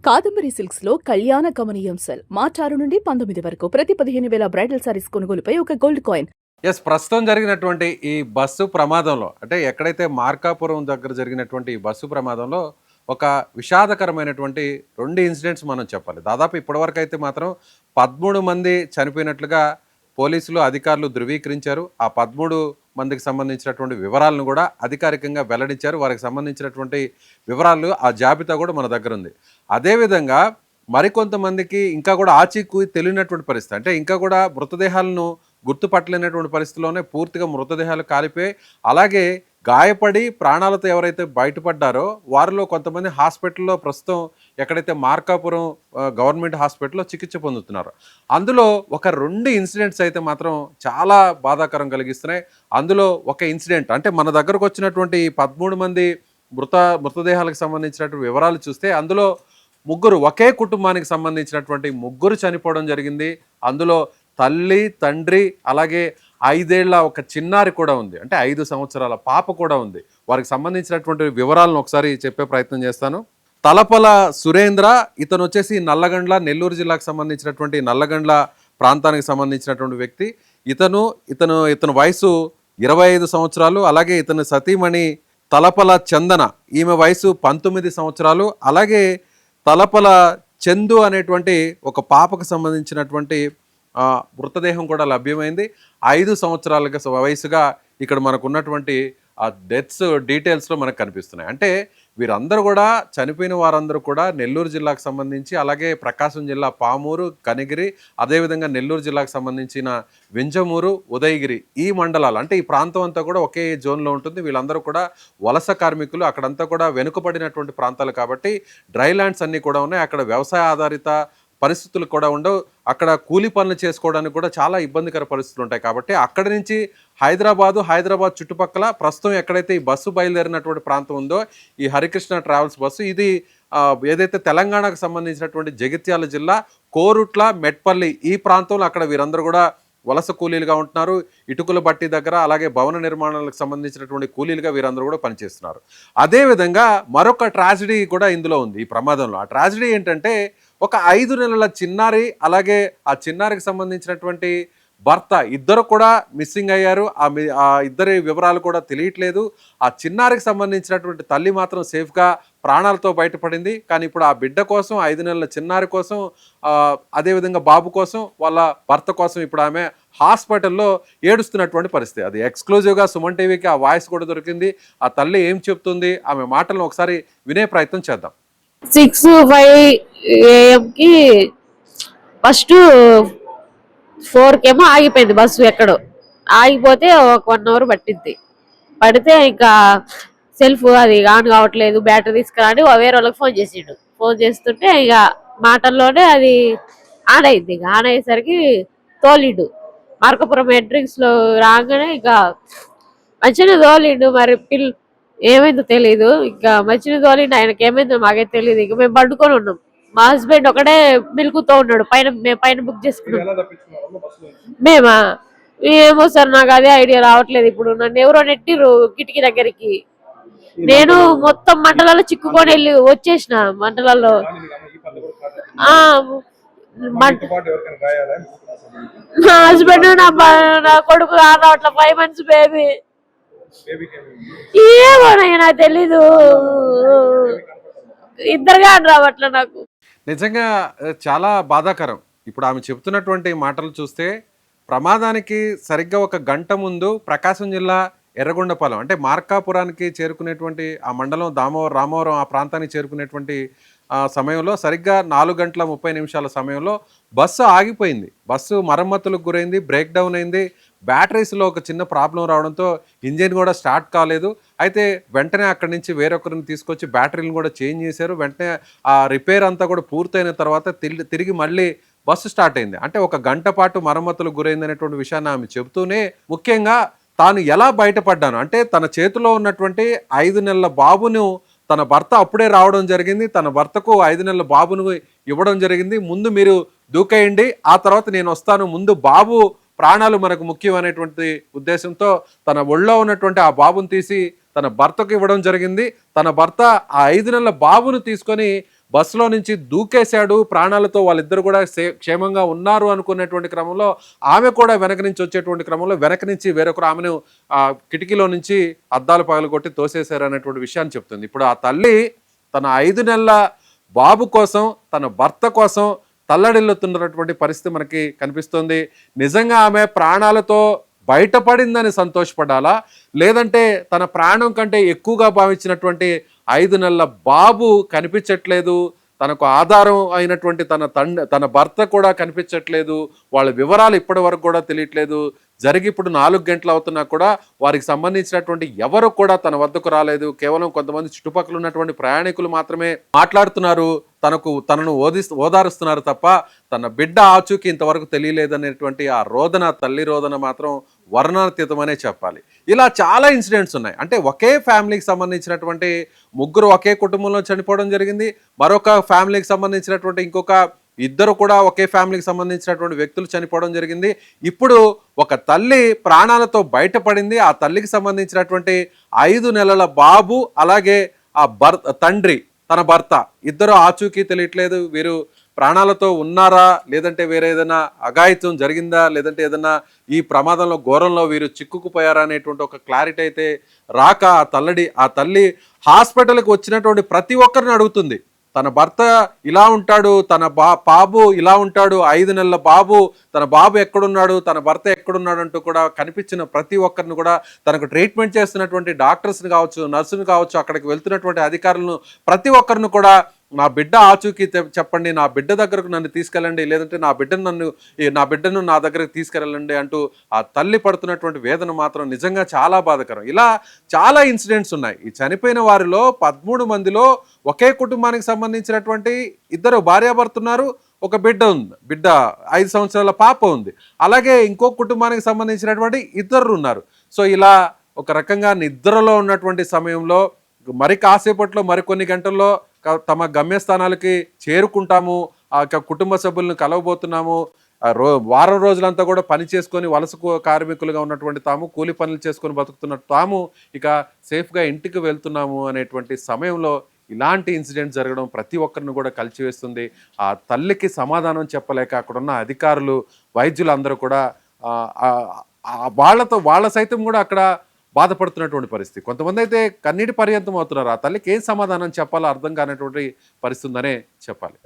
Kadambari silks లో కళ్యాణ గమనీయం cell మార్చి 6 నుండి 19 వరకు ప్రతి 15,000 బ్రైడల్ సారీస్ కొనుగోలుపై ఒక గోల్డ్ కాయిన్. ప్రస్తుతం జరిగినటువంటి ఈ బస్సు ప్రమాదంలో అంటే ఎక్కడైతే మార్కాపురం దగ్గర జరిగినటువంటి ఈ బస్సు ప్రమాదంలో ఒక విషాదకరమైనటువంటి 2 ఇన్సిడెంట్స్ మనం చెప్పాలి. దాదాపు ఇప్పటివరకు అయితే మాత్రం 13 మంది చనిపోయినట్లుగా పోలీసులు అధికారులు ధృవీకరించారు. ఆ 13 మందికి సంబంధించినటువంటి వివరాలను కూడా అధికారికంగా వెల్లడించారు. వారికి సంబంధించినటువంటి వివరాలు ఆ జాబితా కూడా మన దగ్గర ఉంది. అదేవిధంగా మరికొంతమందికి ఇంకా కూడా ఆచూకీ తెలియనటువంటి పరిస్థితి, అంటే ఇంకా కూడా మృతదేహాలను గుర్తుపట్టలేనటువంటి పరిస్థితిలోనే పూర్తిగా మృతదేహాలు కాలిపోయి, అలాగే గాయపడి ప్రాణాలతో ఎవరైతే బయటపడ్డారో వారిలో కొంతమంది హాస్పిటల్లో ప్రస్తుతం ఎక్కడైతే మార్కాపురం గవర్నమెంట్ హాస్పిటల్లో చికిత్స పొందుతున్నారు. అందులో ఒక 2 ఇన్సిడెంట్స్ అయితే మాత్రం చాలా బాధాకరం కలిగిస్తున్నాయి. అందులో ఒక ఇన్సిడెంట్ అంటే మన దగ్గరకు వచ్చినటువంటి 13 మంది మృతదేహాలకు సంబంధించినటువంటి వివరాలు చూస్తే అందులో ఒకే కుటుంబానికి సంబంధించినటువంటి 3 చనిపోవడం జరిగింది. అందులో తల్లి, తండ్రి, అలాగే 5 ఏళ్ల ఒక చిన్నారి కూడా ఉంది. అంటే 5 సంవత్సరాల పాప కూడా ఉంది. వారికి సంబంధించినటువంటి వివరాలను ఒకసారి చెప్పే ప్రయత్నం చేస్తాను. తలపల సురేంద్ర, ఇతను వచ్చేసి నల్లగండ్ల, నెల్లూరు జిల్లాకు సంబంధించినటువంటి నల్లగండ్ల ప్రాంతానికి సంబంధించినటువంటి వ్యక్తి. ఇతను వయసు 25 సంవత్సరాలు. అలాగే ఇతని సతీమణి తలపల చందన, ఈమె వయసు 19 సంవత్సరాలు. అలాగే తలపల చందు అనేటువంటి ఒక పాపకు సంబంధించినటువంటి మృతదేహం కూడా లభ్యమైంది. 5 సంవత్సరాల వయసుగా ఇక్కడ మనకు ఉన్నటువంటి ఆ డెత్స్ డీటెయిల్స్లో మనకు కనిపిస్తున్నాయి. అంటే వీరందరూ కూడా చనిపోయిన వారందరూ కూడా నెల్లూరు జిల్లాకు సంబంధించి, అలాగే ప్రకాశం జిల్లా పామూరు, కనిగిరి, అదేవిధంగా నెల్లూరు జిల్లాకు సంబంధించిన వింజమూరు, ఉదయగిరి ఈ మండలాలు, అంటే ఈ ప్రాంతం అంతా కూడా ఒకే జోన్లో ఉంటుంది. వీళ్ళందరూ కూడా వలస కార్మికులు. అక్కడంతా కూడా వెనుకబడినటువంటి ప్రాంతాలు కాబట్టి డ్రై ల్యాండ్స్ అన్నీ కూడా ఉన్నాయి. అక్కడ వ్యవసాయ ఆధారిత పరిస్థితులు కూడా ఉండవు. అక్కడ కూలి పనులు చేసుకోవడానికి కూడా చాలా ఇబ్బందికర పరిస్థితులు ఉంటాయి. కాబట్టి అక్కడి నుంచి హైదరాబాద్ చుట్టుపక్కల ప్రస్తుతం ఎక్కడైతే ఈ బస్సు బయలుదేరినటువంటి ప్రాంతం ఉందో ఈ హరికృష్ణ ట్రావెల్స్ బస్సు, ఇది ఏదైతే తెలంగాణకు సంబంధించినటువంటి జగిత్యాల జిల్లా కోరుట్ల, మెట్పల్లి ఈ ప్రాంతంలో అక్కడ వీరందరూ కూడా వలస కూలీలుగా ఉంటున్నారు. ఇటుకల బట్టి దగ్గర, అలాగే భవన నిర్మాణాలకు సంబంధించినటువంటి కూలీలుగా వీరందరూ కూడా పనిచేస్తున్నారు. అదేవిధంగా మరొక ట్రాజడీ కూడా ఇందులో ఉంది ఈ ప్రమాదంలో. ఆ ట్రాజడీ ఏంటంటే ఒక 5 నెలల చిన్నారి, అలాగే ఆ చిన్నారికి సంబంధించినటువంటి భర్త ఇద్దరు కూడా మిస్సింగ్ అయ్యారు. ఆ ఇద్దరి వివరాలు కూడా తెలియట్లేదు. ఆ చిన్నారికి సంబంధించినటువంటి తల్లి మాత్రం సేఫ్గా ప్రాణాలతో బయటపడింది. కానీ ఇప్పుడు ఆ బిడ్డ కోసం, 5 నెలల చిన్నారి కోసం, అదేవిధంగా బాబు కోసం, వాళ్ళ భర్త కోసం ఇప్పుడు ఆమె హాస్పిటల్లో ఏడుస్తున్నటువంటి పరిస్థితి. అది ఎక్స్క్లూజివ్గా సుమన్ టీవీకి ఆ వాయిస్ కూడా దొరికింది. ఆ తల్లి ఏం చెప్తుంది, ఆమె మాటలను ఒకసారి వినే ప్రయత్నం చేద్దాం. 6:05 AM ఫస్ట్ 4 ఆగిపోయింది బస్సు. ఎక్కడో ఆగిపోతే ఒక 1 అవర్ పడితే ఇంకా సెల్ఫ్ అది ఆన్ కావట్లేదు, బ్యాటరీ తీసుకురాని వేరే వాళ్ళకి ఫోన్ చేస్తుంటే ఇక మాటల్లోనే అది ఆన్ అయింది. ఇక ఆన్ అయ్యేసరికి తోలిండు. మార్కాపురం ఎంట్రింగ్స్ లో రాగానే ఇక మంచిగా తోలిండు. మరి ఏమైందో తెలీదు. ఇంకా మంచిగా తోలిండు. ఆయనకి ఏమైందో మాకైతే తెలియదు. ఇక మేము పండుకొని ఉన్నాం. మా హస్బెండ్ ఒకటే మిలుకుతూ ఉన్నాడు. మేము పైన బుక్ చేసుకున్నాం. మేమా ఏమో సార్, నాకు అదే ఐడియా రావట్లేదు. ఇప్పుడు నన్ను ఎవరో నెట్టిర్రు కిటికీ దగ్గరికి. నేను మొత్తం మంటలలో చిక్కుకొని వచ్చేసిన మంటలలో. నా హస్బెండ్, నా కొడుకు రావట్ల 5 months బేబీ. ఏమోనయ్యా నాకు తెలీదు. ఇద్దరుగా రావట్లే నాకు. నిజంగా చాలా బాధాకరం. ఇప్పుడు ఆమె చెబుతున్నటువంటి మాటలు చూస్తే ప్రమాదానికి సరిగ్గా 1 గంట ముందు ప్రకాశం జిల్లా ఎర్రగొండపాలెం, అంటే మార్కాపురానికి చేరుకునేటువంటి ఆ మండలం రామవరం ఆ ప్రాంతానికి చేరుకునేటువంటి సమయంలో సరిగ్గా 4:30 సమయంలో బస్సు ఆగిపోయింది. బస్సు మరమ్మతులకు గురైంది, బ్రేక్ డౌన్ అయింది. బ్యాటరీస్లో ఒక చిన్న ప్రాబ్లం రావడంతో ఇంజిన్ కూడా స్టార్ట్ కాలేదు. అయితే వెంటనే అక్కడి నుంచి వేరొకరిని తీసుకొచ్చి బ్యాటరీలను కూడా చేంజ్ చేశారు. వెంటనే ఆ రిపేర్ అంతా కూడా పూర్తయిన తర్వాత తిరిగి మళ్ళీ బస్సు స్టార్ట్ అయింది. అంటే 1 గంట పాటు మరమ్మతులకు గురైంది అనేటువంటి విషయాన్ని ఆమె చెబుతూనే, ముఖ్యంగా తాను ఎలా బయటపడ్డాను అంటే తన చేతిలో ఉన్నటువంటి 5 నెలల బాబును తన భర్త అప్పుడే రావడం జరిగింది. తన భర్తకు 5 నెలల బాబును ఇవ్వడం జరిగింది. ముందు మీరు దూకేయండి, ఆ తర్వాత నేను వస్తాను, ముందు బాబు ప్రాణాలు మనకు ముఖ్యం అనేటువంటి ఉద్దేశంతో తన ఒళ్ళో ఉన్నటువంటి ఆ బాబును తీసి తన భర్తకు ఇవ్వడం జరిగింది. తన భర్త ఆ 5 నెలల బాబును తీసుకొని బస్సులో నుంచి దూకేశాడు, ప్రాణాలతో వాళ్ళిద్దరు కూడా క్షేమంగా ఉన్నారు అనుకునేటువంటి క్రమంలో ఆమె కూడా వెనక నుంచి వచ్చేటువంటి క్రమంలో వెనక నుంచి వేరొకరు ఆమెను కిటికీలో నుంచి అద్దాలు పగలగొట్టి తోసేశారు అనేటువంటి విషయాన్ని చెప్తుంది. ఇప్పుడు ఆ తల్లి తన 5 నెలల బాబు కోసం, తన భర్త కోసం తల్లడిల్లుతున్నటువంటి పరిస్థితి మనకి కనిపిస్తుంది. నిజంగా ఆమె ప్రాణాలతో బయటపడిందని సంతోషపడాలా, లేదంటే తన ప్రాణం కంటే ఎక్కువగా భావించినటువంటి 5 నెలల బాబు కనిపించట్లేదు, తనకు ఆధారం అయినటువంటి తన భర్త కూడా కనిపించట్లేదు, వాళ్ళ వివరాలు ఇప్పటి వరకు కూడా తెలియట్లేదు, జరిగి ఇప్పుడు 4 గంటలు అవుతున్నా కూడా వారికి సంబంధించినటువంటి ఎవరు కూడా తన వద్దకు రాలేదు. కేవలం కొంతమంది చుట్టుపక్కల ఉన్నటువంటి ప్రయాణికులు మాత్రమే మాట్లాడుతున్నారు, తనను ఓదారుస్తున్నారు తప్ప తన బిడ్డ ఆచూకీ ఇంతవరకు తెలియలేదనేటువంటి ఆ రోదన, తల్లి రోదన మాత్రం వర్ణాతీతమనే చెప్పాలి. ఇలా చాలా ఇన్సిడెంట్స్ ఉన్నాయి. అంటే ఒకే ఫ్యామిలీకి సంబంధించినటువంటి 3 ఒకే కుటుంబంలో చనిపోవడం జరిగింది, మరొక ఫ్యామిలీకి సంబంధించినటువంటి ఇంకొక 2 కూడా ఒకే ఫ్యామిలీకి సంబంధించినటువంటి వ్యక్తులు చనిపోవడం జరిగింది. ఇప్పుడు ఒక తల్లి ప్రాణాలతో బయటపడింది. ఆ తల్లికి సంబంధించినటువంటి 5 నెలల బాబు, అలాగే ఆ తండ్రి, తన భర్త, ఇద్దరు ఆచూకీ తెలియట్లేదు. వీరు ప్రాణాలతో ఉన్నారా, లేదంటే వేరే ఏదైనా అఘాయిత్యం జరిగిందా, లేదంటే ఏదైనా ఈ ప్రమాదంలో ఘోరంలో వీరు చిక్కుకుపోయారా అనేటువంటి ఒక క్లారిటీ అయితే రాక ఆ తల్లి హాస్పిటల్కి వచ్చినటువంటి ప్రతి ఒక్కరిని అడుగుతుంది. తన భర్త ఇలా ఉంటాడు, తన బాబు ఇలా ఉంటాడు, 5 నెలల బాబు, తన బాబు ఎక్కడున్నాడు, తన భర్త ఎక్కడున్నాడు అంటూ కూడా కనిపించిన ప్రతి ఒక్కరిని కూడా, తనకు ట్రీట్మెంట్ చేస్తున్నటువంటి డాక్టర్స్ని కావచ్చు, నర్సుని కావచ్చు, అక్కడికి వెళ్తున్నటువంటి అధికారులను ప్రతి ఒక్కరిని కూడా నా బిడ్డ ఆచూకీ చెప్పండి, నా బిడ్డ దగ్గరకు నన్ను తీసుకెళ్ళండి, లేదంటే నా బిడ్డను నా దగ్గరకు తీసుకెళ్ళండి అంటూ ఆ తల్లి పడుతున్నటువంటి వేదన మాత్రం నిజంగా చాలా బాధాకరం. ఇలా చాలా ఇన్సిడెంట్స్ ఉన్నాయి. ఈ చనిపోయిన వారిలో 13 మందిలో ఒకే కుటుంబానికి సంబంధించినటువంటి 2 భార్యాభర్త ఉన్నారు, ఒక బిడ్డ 5 సంవత్సరాల పాప ఉంది, అలాగే ఇంకో కుటుంబానికి సంబంధించినటువంటి 2 ఉన్నారు. సో ఇలా ఒక రకంగా నిద్రలో ఉన్నటువంటి సమయంలో మరి కాసేపట్లో మరికొన్ని గంటల్లో తమ గమ్యస్థానాలకి చేరుకుంటాము, ఆ కుటుంబ సభ్యులను కలవబోతున్నాము, వారం రోజులంతా కూడా పని చేసుకొని వలస కార్మికులుగా ఉన్నటువంటి తాము, కూలి పనులు చేసుకొని బతుకుతున్న తాము ఇక సేఫ్గా ఇంటికి వెళ్తున్నాము అనేటువంటి సమయంలో ఇలాంటి ఇన్సిడెంట్ జరగడం ప్రతి ఒక్కరిని కూడా కలిచివేస్తుంది. ఆ తల్లికి సమాధానం చెప్పలేక అక్కడున్న అధికారులు, వైద్యులు అందరూ కూడా వాళ్ళ సైతం కూడా అక్కడ బాధపడుతున్నటువంటి పరిస్థితి. కొంతమంది అయితే కన్నీటి పర్యంతం అవుతున్నారు. ఆ తల్లికి ఏం సమాధానం చెప్పాలో అర్థం కానటువంటి పరిస్థితి ఉందనే చెప్పాలి.